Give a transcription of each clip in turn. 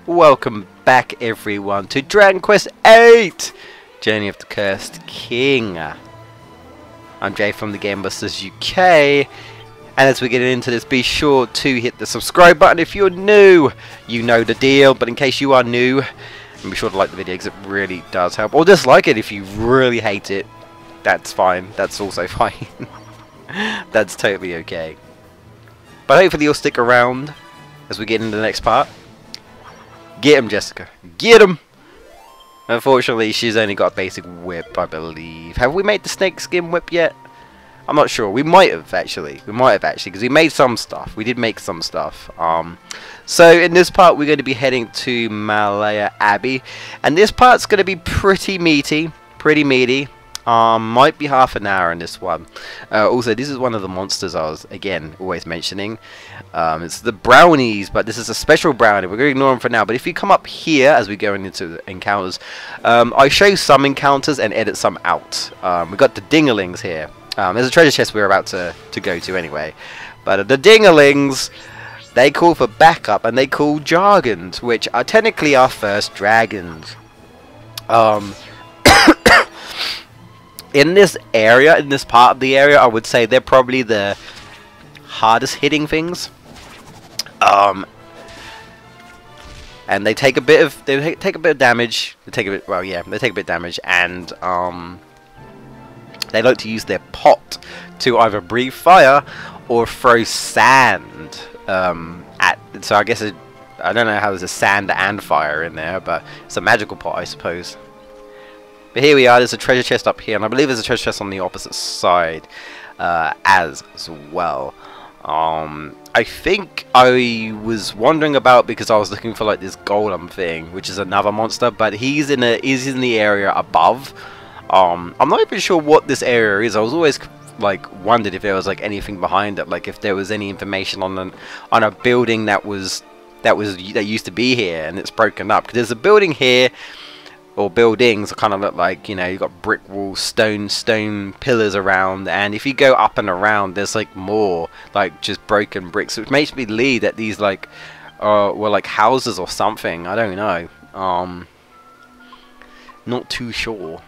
Welcome back everyone to Dragon Quest VIII! Journey of the Cursed King. I'm Jay from the GamebustersUK, and as we get into this, be sure to hit the subscribe button if you're new. You know the deal, but in case you are new, be sure to like the video because it really does help. Or dislike it if you really hate it. That's fine. That's also fine. That's totally okay. But hopefully you'll stick around as we get into the next part. Get him, Jessica. Get him! Unfortunately, she's only got a basic whip, I believe. Have we made the snakeskin whip yet? I'm not sure. We might have, actually. Because we made some stuff. We did make some stuff. So, in this part, we're going to be heading to Maella Abbey. And this part's going to be pretty meaty. Might be half an hour in this one. Also, this is one of the monsters I was, again, always mentioning. It's the brownies, but this is a special brownie. We're going to ignore them for now. But if you come up here as we go into the encounters, I show some encounters and edit some out. We've got the dinglings here. There's a treasure chest we're about to go to anyway. But the dinglings, they call for backup and they call jargons, which are technically our first dragons. In this area, in this part of the area, I would say they're probably the hardest hitting things. And they take a bit of damage. They take a bit of damage, and they like to use their pot to either breathe fire or throw sand at. So I guess I don't know how there's a sand and fire in there, but it's a magical pot, I suppose. But here we are, there's a treasure chest up here, and I believe there's a treasure chest on the opposite side as well. I think I was wandering about because I was looking for like this golem thing, which is another monster, but he's in the area above. I'm not even sure what this area is. I was always like wondered if there was like anything behind it, like if there was any information on a building that used to be here and it's broken up. Because there's a building here, or buildings kind of look like, you know, you've got brick walls, stone pillars around, and if you go up and around, there's like more like just broken bricks, which makes me believe that these like were like houses or something. I don't know. Not too sure.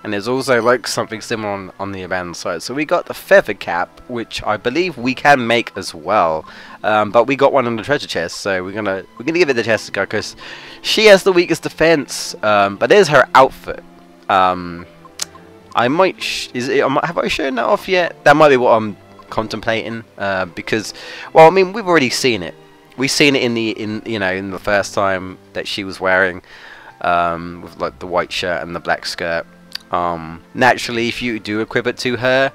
And there's also like something similar on the abandoned side. So we got the feather cap, which I believe we can make as well. But we got one on the treasure chest, so we're gonna give it to Jessica because she has the weakest defense. But there's her outfit. I might have I shown that off yet? That might be what I'm contemplating. Because, well, I mean, we've already seen it. We've seen it in the first time that she was wearing with like the white shirt and the black skirt. Naturally, if you do equip it to her,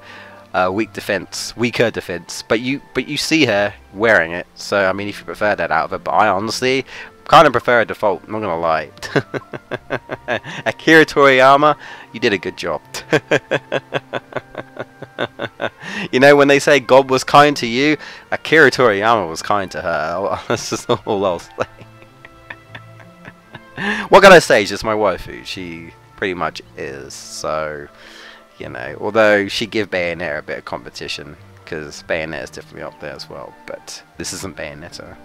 weaker defense, but you see her wearing it. So I mean, if you prefer that out of it, but I honestly kind of prefer a default. I'm not gonna lie. Akira Toriyama, you did a good job. You know, when they say God was kind to you, Akira Toriyama was kind to her. That's just all I'll say. What can I say? She's my waifu. She pretty much is. So, you know, although she give Bayonetta a bit of competition, because Bayonetta is definitely up there as well, but this isn't Bayonetta.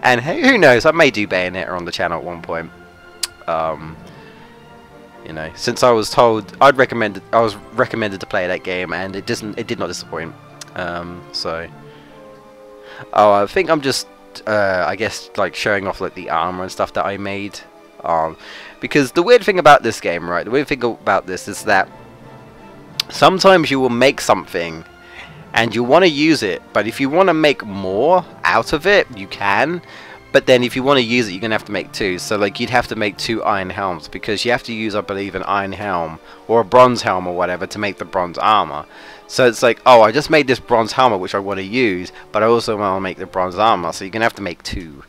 And who knows, I may do Bayonetta on the channel at one point. You know, since I was told I was recommended to play that game, and it did not disappoint. So, I think I'm just I guess like showing off like the armor and stuff that I made. Because the weird thing about this game, right, the weird thing about this is that sometimes you will make something and you want to use it, but if you want to make more out of it, you can, but then if you want to use it, you're going to have to make two. So like you'd have to make 2 iron helms, because you have to use, I believe, an iron helm or a bronze helm or whatever to make the bronze armor. So it's like, oh, I just made this bronze helmet which I want to use, but I also want to make the bronze armor, so you're going to have to make 2.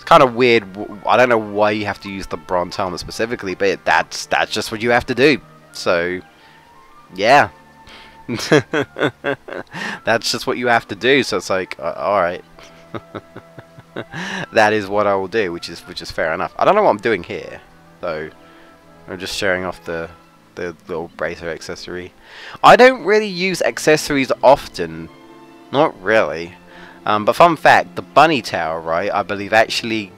Kind of weird. I don't know why you have to use the bronze helmet specifically, but that's just what you have to do. So yeah. That's just what you have to do. So it's like, alright. That is what I will do, which is fair enough. I don't know what I'm doing here, though. I'm just showing off the little bracer accessory. I don't really use accessories often. Not really. But fun fact, the bunny tail, right, I believe actually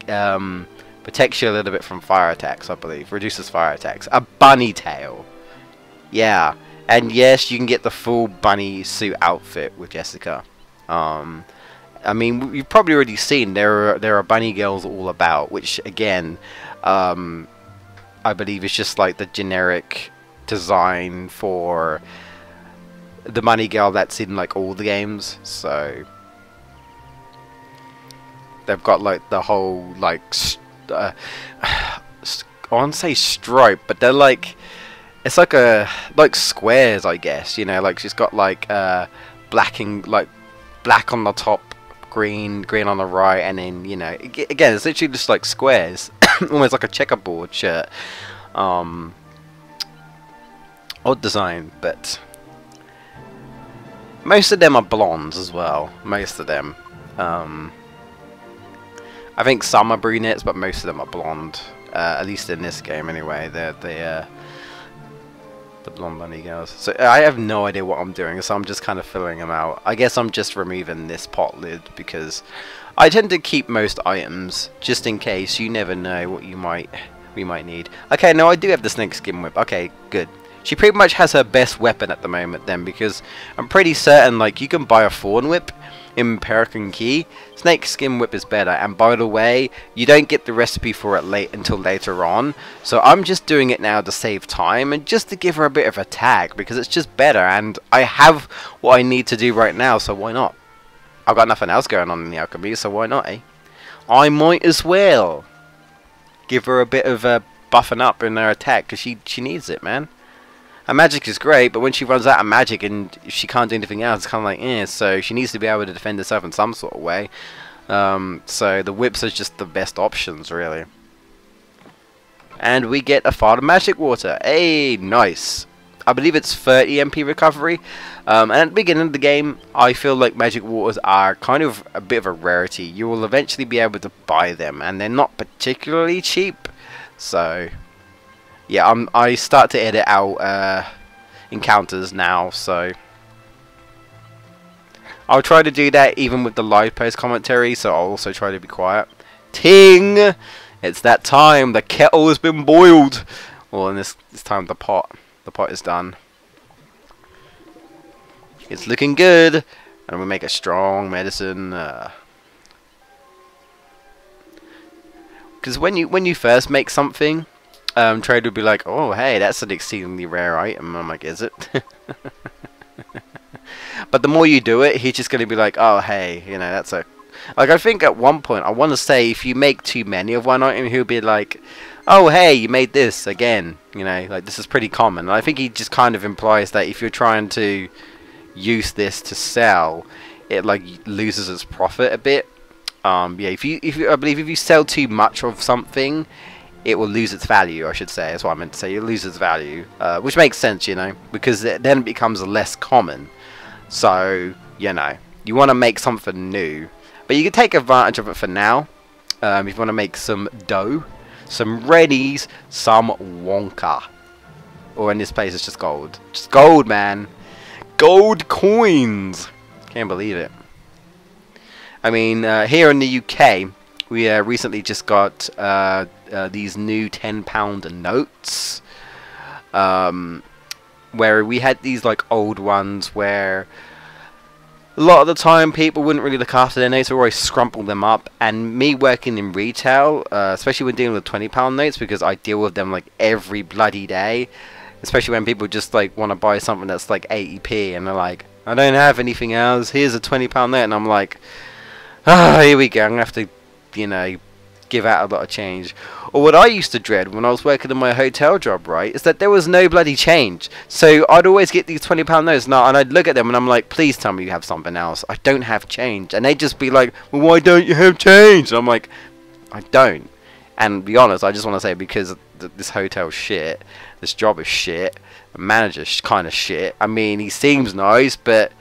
protects you a little bit from fire attacks, I believe. Reduces fire attacks. A bunny tail. Yeah. And yes, you can get the full bunny suit outfit with Jessica. I mean, you've probably already seen there are bunny girls all about, which again, I believe is just like the generic design for the bunny girl that's in like all the games. So they've got like the whole like I want to say stripe, but they're like, it's like like squares, I guess. You know, like she's got like black on the top, green on the right, and then, you know, again, it's literally just like squares, almost like a checkerboard shirt. Odd design, but most of them are blondes as well. Most of them. I think some are brunettes, but most of them are blonde. At least in this game, anyway. They're the blonde bunny girls. So I have no idea what I'm doing, so I'm just kind of filling them out. I guess I'm just removing this pot lid because I tend to keep most items just in case. You never know what we might need. Okay, no, I do have the snake skin whip. Okay, good. She pretty much has her best weapon at the moment then, because I'm pretty certain like you can buy a fawn whip in Pelican Key. Snake skin whip is better, and by the way, you don't get the recipe for it until later on, so I'm just doing it now to save time and just to give her a bit of a tag, because it's just better, and I have what I need to do right now, so why not? I've got nothing else going on in the alchemy, so why not, eh? I might as well give her a bit of a buffing up in her attack, because she needs it, man. Her magic is great, but when she runs out of magic and she can't do anything else, it's kind of like, eh, so she needs to be able to defend herself in some sort of way. So the whips are just the best options, really. And we get a Fire of Magic Water. Hey, nice. I believe it's 30 MP recovery. And at the beginning of the game, I feel like magic waters are kind of a bit of a rarity. You will eventually be able to buy them, and they're not particularly cheap. So yeah, I start to edit out encounters now, so I'll try to do that even with the live post commentary, so I'll also try to be quiet. Ting! It's that time, the kettle has been boiled! Well, in this time the pot is done. It's looking good, and we make a strong medicine. Because when you first make something, Trade would be like, oh hey, that's an exceedingly rare item. I'm like, is it? But the more you do it, he's just going to be like, oh hey, you know, that's a... Like, I think at one point, I want to say, if you make too many of one item, he'll be like, oh hey, you made this again. You know, like, this is pretty common. And I think he just kind of implies that if you're trying to use this to sell, it like loses its profit a bit. Yeah, I believe if you sell too much of something, it will lose its value, I should say. That's what I meant to say. It loses value, which makes sense, you know, because it then becomes less common. So, you know, you want to make something new, but you can take advantage of it for now. If you want to make some dough, some Reddies, some Wonka, or in this place it's just gold. Just gold, man. Gold coins. Can't believe it. I mean, here in the UK, we recently just got these new £10 notes, where we had these like old ones where a lot of the time people wouldn't really look after their notes, or always scrumple them up. And me working in retail, especially when dealing with £20 notes, because I deal with them like every bloody day, especially when people just like want to buy something that's like 80p and they're like, I don't have anything else, here's a £20 note, and I'm like, ah, here we go, I'm going to have to, you know, give out a lot of change. Or what I used to dread when I was working in my hotel job, right, is that there was no bloody change. So I'd always get these £20 notes now, and I'd look at them and I'm like, please tell me you have something else. I don't have change. And they'd just be like, well, why don't you have change? And I'm like, I don't. And to be honest, I just want to say, because this hotel shit, this job is shit, the manager's kind of shit. I mean, he seems nice, but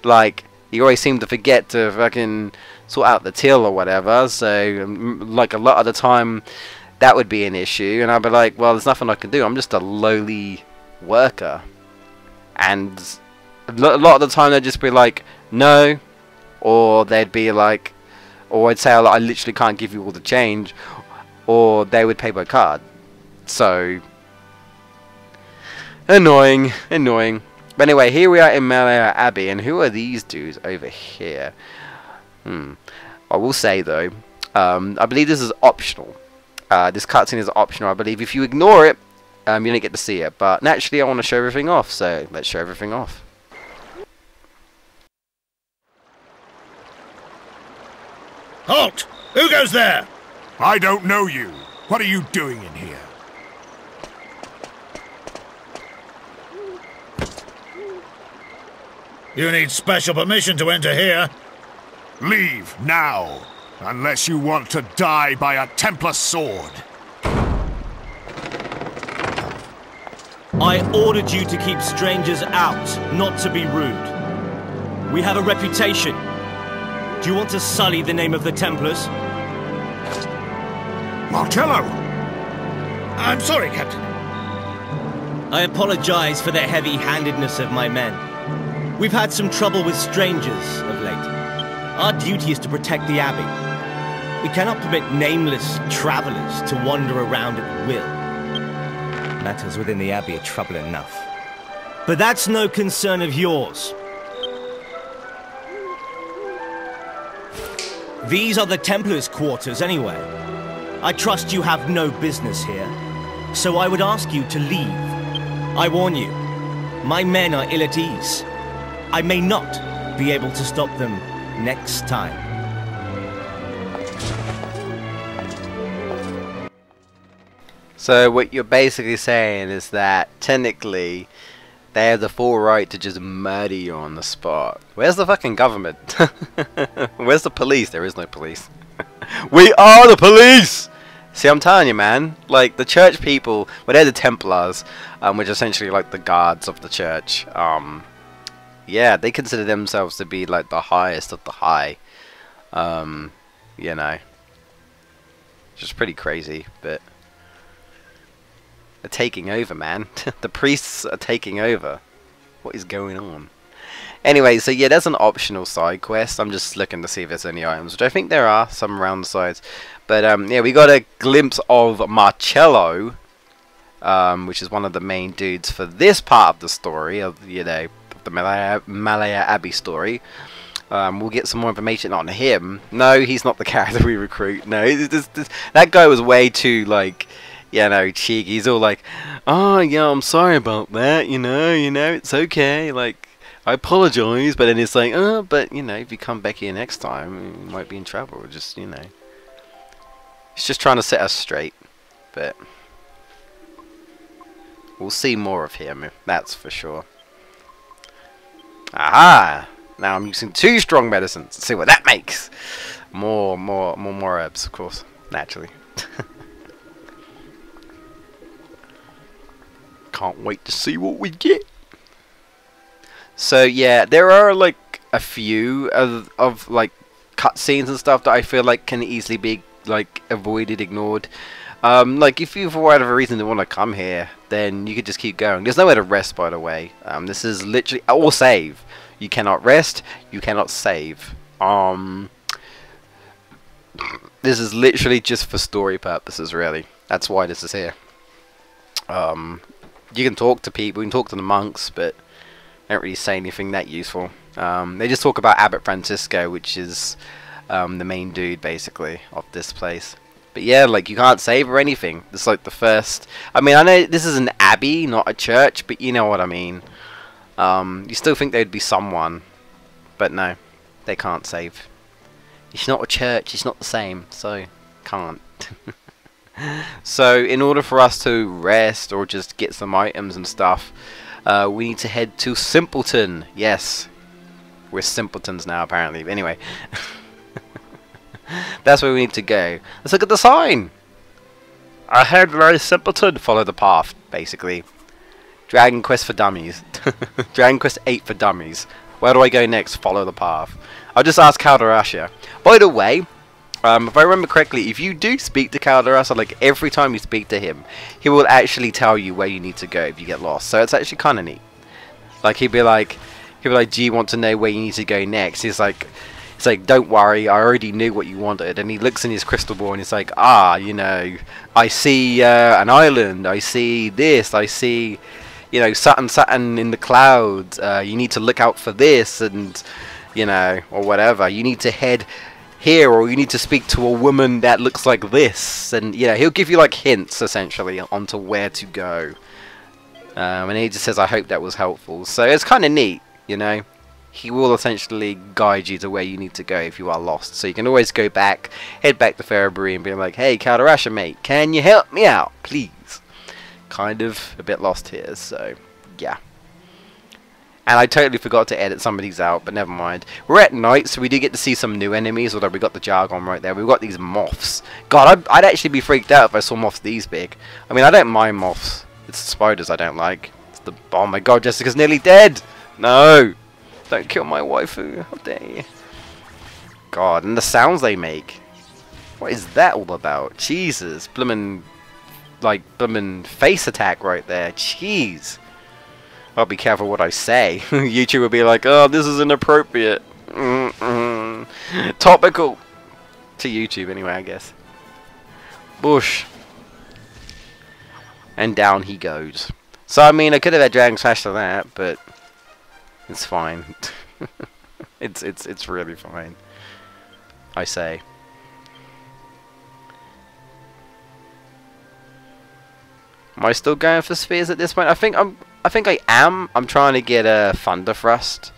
like, he always seemed to forget to fucking sort out the till or whatever. So like a lot of the time that would be an issue, and I'd be like, well, there's nothing I can do, I'm just a lowly worker. And a lot of the time they'd just be like, no, or they'd be like, or I'd say I literally can't give you all the change, or they would pay by card. So annoying. But anyway, here we are in Maella Abbey, and who are these dudes over here? I will say though, I believe this is optional. This cutscene is optional. I believe if you ignore it, you don't get to see it. But naturally, I want to show everything off, so let's show everything off. Halt! Who goes there? I don't know you. What are you doing in here? You need special permission to enter here. Leave now, unless you want to die by a Templar sword. I ordered you to keep strangers out, not to be rude. We have a reputation. Do you want to sully the name of the Templars? Marcello! I'm sorry, Captain. I apologize for the heavy-handedness of my men. We've had some trouble with strangers of late. Our duty is to protect the Abbey. We cannot permit nameless travelers to wander around at will. Matters within the Abbey are trouble enough. But that's no concern of yours. These are the Templars' quarters anyway. I trust you have no business here, so I would ask you to leave. I warn you, my men are ill at ease. I may not be able to stop them next time. So what you're basically saying is that technically they have the full right to just murder you on the spot. Where's the fucking government? Where's the police? There is no police. We are the police! See, I'm telling you, man. Like, the church people, well, they're the Templars, which are essentially like the guards of the church. Yeah, they consider themselves to be like the highest of the high. You know. Just pretty crazy, but they're taking over, man. The priests are taking over. What is going on? Anyway, so yeah, there's an optional side quest. I'm just looking to see if there's any items, which I think there are, some around the sides. But yeah, we got a glimpse of Marcello, which is one of the main dudes for this part of the story, of, you know, the Maella Abbey story. We'll get some more information on him. No, he's not the character we recruit. No, that guy was way too, like, you know, cheeky. He's all like, oh yeah, I'm sorry about that, you know, it's okay, like, I apologize. But then it's like, oh, but you know, if you come back here next time, you might be in trouble. Just, you know, he's just trying to set us straight. But we'll see more of him, that's for sure. Aha! Now I'm using 2 strong medicines. Let's see what that makes. More herbs, of course, naturally. Can't wait to see what we get. So yeah, there are like a few of like cutscenes and stuff that I feel like can easily be like avoided, ignored. Like if you for whatever reason don't want to come here, then you could just keep going. There's nowhere to rest, by the way. This is literally, or save. You cannot rest, you cannot save. This is literally just for story purposes, really. That's why this is here. You can talk to people, you can talk to the monks, but they don't really say anything that useful. They just talk about Abbot Francisco, which is the main dude, basically, of this place. But yeah, like, you can't save or anything. It's like the first... I mean, I know this is an abbey, not a church, but you know what I mean. You still think they'd be someone, but no, they can't save. It's not a church, it's not the same, so can't. So in order for us to rest or just get some items and stuff, we need to head to Simpleton. Yes, we're simpletons now apparently. But anyway, that's where we need to go. Let's look at the sign. Ahead lies Simpleton. Follow the path, basically. Dragon Quest for Dummies. Dragon Quest VIII for Dummies. Where do I go next? Follow the path. I'll just ask Calderasha. By the way, if I remember correctly, if you do speak to Calderasha, like every time you speak to him, he will actually tell you where you need to go if you get lost. So it's actually kind of neat. Like he'd be like, do you want to know where you need to go next? He's like, It's like, don't worry, I already knew what you wanted. And he looks in his crystal ball and he's like, ah, you know, I see an island, I see this, I see, you know, Saturn in the clouds. You need to look out for this, and you know, or whatever. You need to head here, or you need to speak to a woman that looks like this, and you know, he'll give you like hints essentially onto where to go. And he just says, I hope that was helpful. So it's kind of neat, you know. He will essentially guide you to where you need to go if you are lost. So you can always go back, head back to Ferrobury and be like, hey, Calderasha, mate, can you help me out, please? Kind of a bit lost here, so yeah. And I totally forgot to edit some of these out, but never mind. We're at night, so we do get to see some new enemies, although we got the jargon right there. We've got these moths. God, I'd actually be freaked out if I saw moths these big. I mean, I don't mind moths. It's the spiders I don't like. It's the... Oh my god, Jessica's nearly dead! No! Don't kill my waifu. How dare you? God, and the sounds they make. What is that all about? Jesus. Bloomin'... Like, bloomin' face attack right there. Jeez. I'll be careful what I say. YouTube will be like, oh, this is inappropriate. Topical. To YouTube anyway, I guess. Bush. And down he goes. So, I mean, I could have had Dragon Slash to that, but... It's fine. it's really fine. I say. Am I still going for spheres at this point? I think I am. I'm trying to get a Thunder Thrust.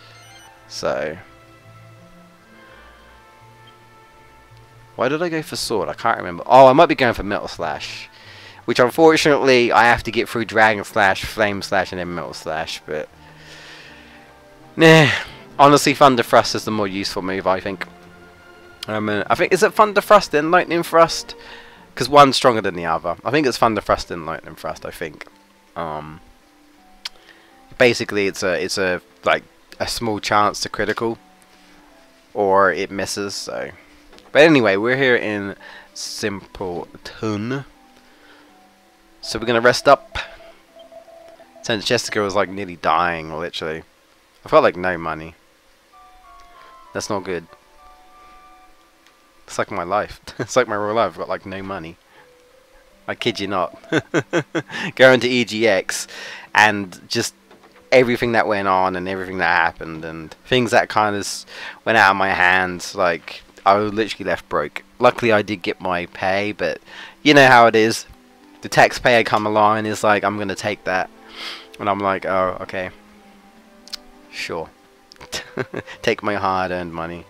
So. Why did I go for sword? I can't remember. Oh, I might be going for Metal Slash. Which unfortunately I have to get through Dragon Slash, Flame Slash, and then Metal Slash, but nah, honestly, Thunder Thrust is the more useful move, I think. I think, is it Thunder Thrust then Lightning Thrust? Because one's stronger than the other. I think it's Thunder Thrust and Lightning Thrust, I think. Basically, it's a like a small chance to critical, or it misses. So, but anyway, we're here in Simpleton, so we're gonna rest up. Since Jessica was like nearly dying, literally. I've got like no money. That's not good. It's like my life. It's like my real life. I've got like no money. I kid you not. Going to EGX and just everything that went on and everything that happened and things that kind of went out of my hands. Like, I was literally left broke. Luckily, I did get my pay, but you know how it is. The taxpayer come along and is like, I'm going to take that. And I'm like, oh, okay. Sure. Take my hard-earned money.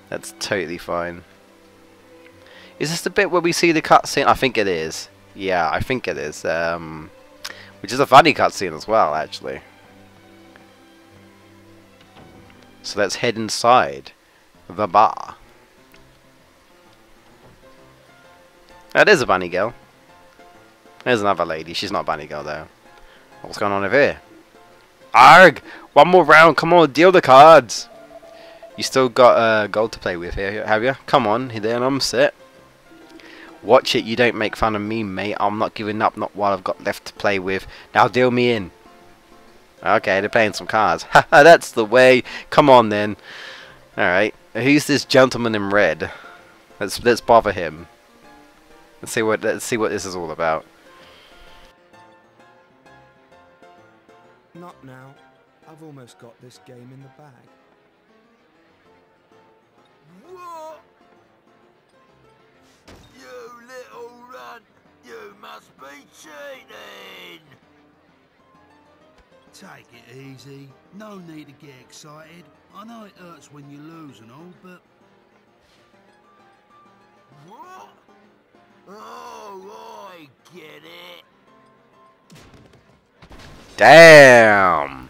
That's totally fine. Is this the bit where we see the cutscene? I think it is. Yeah, I think it is. Which is a funny cutscene as well, actually. So let's head inside the bar. That is a bunny girl. There's another lady. She's not a bunny girl, though. What's going on over here? Arg! One more round. Come on, deal the cards. You still got gold to play with here, have you? Come on, then I'm set. Watch it, you don't make fun of me, mate. I'm not giving up, not what I've got left to play with. Now deal me in. Okay, they're playing some cards. Haha, that's the way. Come on then. Alright, who's this gentleman in red? Let's bother him. Let's see what this is all about. Not now. I've almost got this game in the bag. What? You little runt! You must be cheating! Take it easy. No need to get excited. I know it hurts when you lose and all, but... What? Oh, I get it. Damn!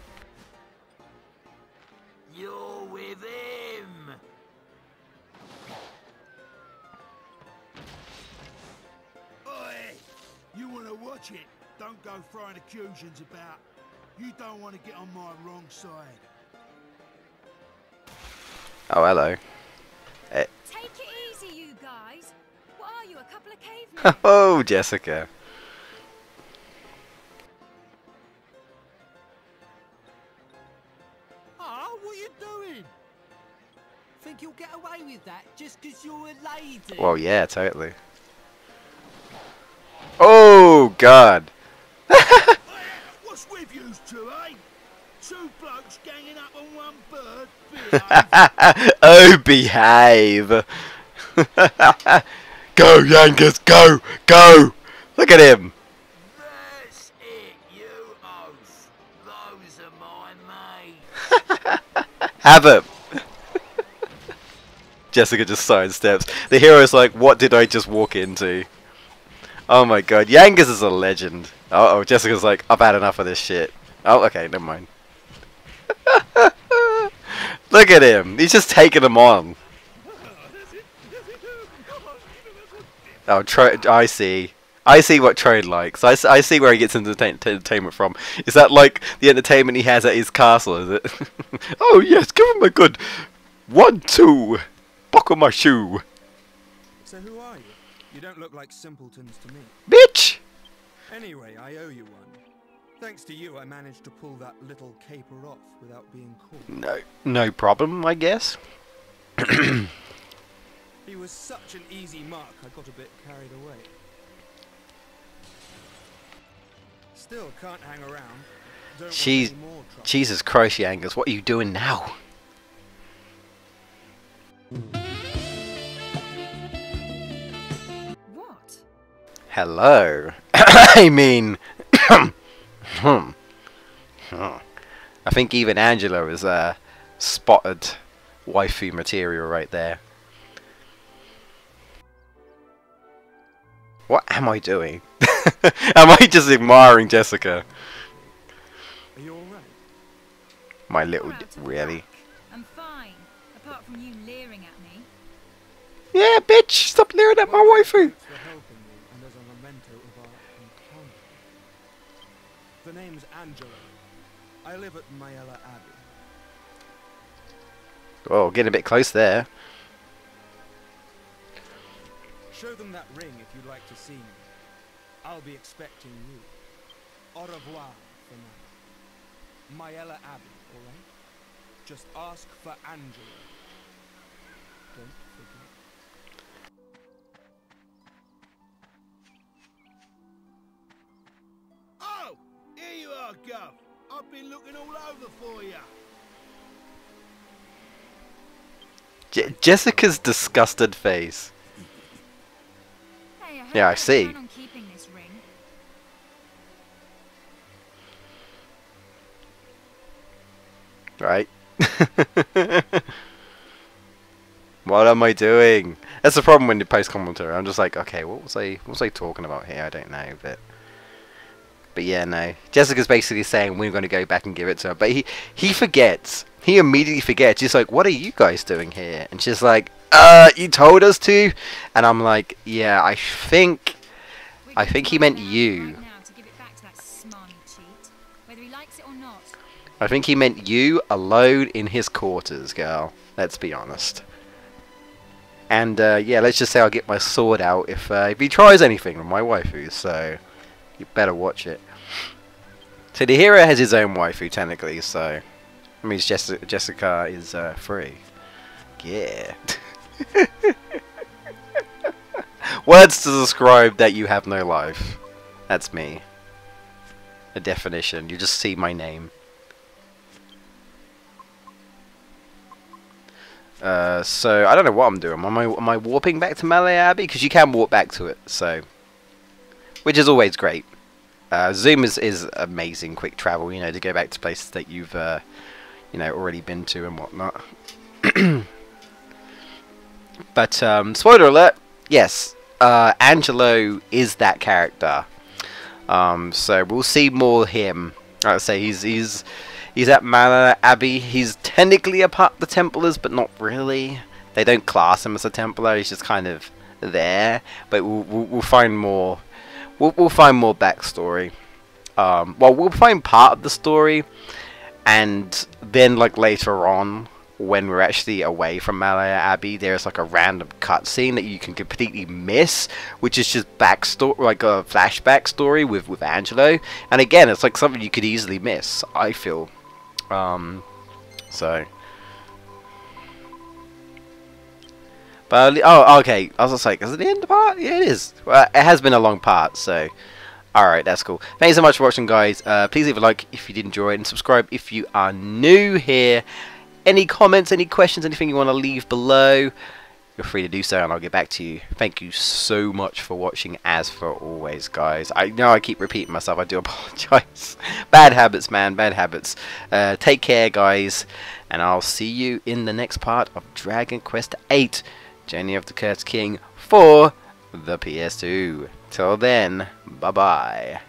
You're with him. Oi! You want to watch it? Don't go throwing accusations about. You don't want to get on my wrong side. Oh, hello. Take it easy, you guys. What are you, a couple of cavemen? Oh, Jessica. Oh, what are you doing? get away with that just because you're a lady. Well, yeah, totally. Oh, God. What's with you two, eh? Two blokes ganging up on one bird? Behave. Oh, behave. Go, Yangus, go, go. Look at him. That's it, you oaf. Those are my mates. Have him. Jessica just sidesteps. The hero's like, what did I just walk into? Oh my god, Yangus is a legend. Uh oh, Jessica's like, I've had enough of this shit. Oh, okay, never mind. Look at him. He's just taking them on. Oh, I see. I see what Trode likes. I see where he gets entertainment from. Is that like the entertainment he has at his castle, is it? Oh yes, give him a good 1-2. Buckle my shoe. So who are you? You don't look like simpletons to me. Bitch! Anyway, I owe you one. Thanks to you, I managed to pull that little caper off without being caught. No problem, I guess. He was such an easy mark, I got a bit carried away. Still can't hang around. Don't want any more trouble. Jesus Christ, Yangus, what are you doing now? What? Hello. I mean, I think even Angelo is spotted waifu material right there. What am I doing? Am I just admiring Jessica? Are you alright? My little Out of really? whack. I'm fine, apart from you leering at me. Yeah, bitch! Stop leering at my waifu. Thanks for helping me, and as a memento of our encounter. The name's Angelo. I live at Maella Abbey. Oh, getting a bit close there. Show them that ring if you'd like to see me. I'll be expecting you. Au revoir for now. Maella Abbey, alright? Just ask for Angelo. Don't forget. Oh, here you are, Gov. I've been looking all over for you. Jessica's disgusted face. Hey, I hope Yeah, I you see. plan on keeping this ring. Right? What am I doing? That's the problem when you post commentary. I'm just like, okay, what was I talking about here? I don't know, but yeah, no. Jessica's basically saying we're going to go back and give it to her, but he forgets. He immediately forgets. He's like, what are you guys doing here? And she's like, you told us to. And I'm like, yeah, I think he meant you. Right now to give it back to that smarmy cheat, whether he likes it or not. I think he meant you alone in his quarters, girl. Let's be honest. And yeah, let's just say I'll get my sword out if he tries anything with my waifu. So you better watch it. So the hero has his own waifu technically, so that means Jessica is free. Yeah. Words to describe that you have no life. That's me. A definition. You just see my name. So I don't know what I'm doing. Am I warping back to Maella Abbey? Because you can warp back to it, so which is always great. Zoom is amazing, quick travel. You know, to go back to places that you've you know, already been to and whatnot. But spoiler alert. Yes, Angelo is that character. So we'll see more of him. Like I say, he's at Maella Abbey. He's technically a part of the Templars, but not really. They don't class him as a Templar. He's just kind of there. But we'll find more. We'll find more backstory. Well, we'll find part of the story, and then like later on, when we're actually away from Maella Abbey, there's like a random cutscene that you can completely miss, which is just backstory, like a flashback story with Angelo. And again, it's like something you could easily miss, I feel. So But oh, okay. I was just like, is it the end of the part? Yeah, it is. Well, it has been a long part, so alright, that's cool. Thanks so much for watching, guys. Please leave a like if you did enjoy it, and subscribe if you are new here. Any comments, any questions, anything you want to leave below, feel free to do so, and I'll get back to you. Thank you so much for watching, as for always, guys. I know I keep repeating myself. I do apologize. Bad habits, man. Bad habits. Take care, guys, and I'll see you in the next part of Dragon Quest VIII. Journey of the Cursed King for the PS2. Till then, bye-bye.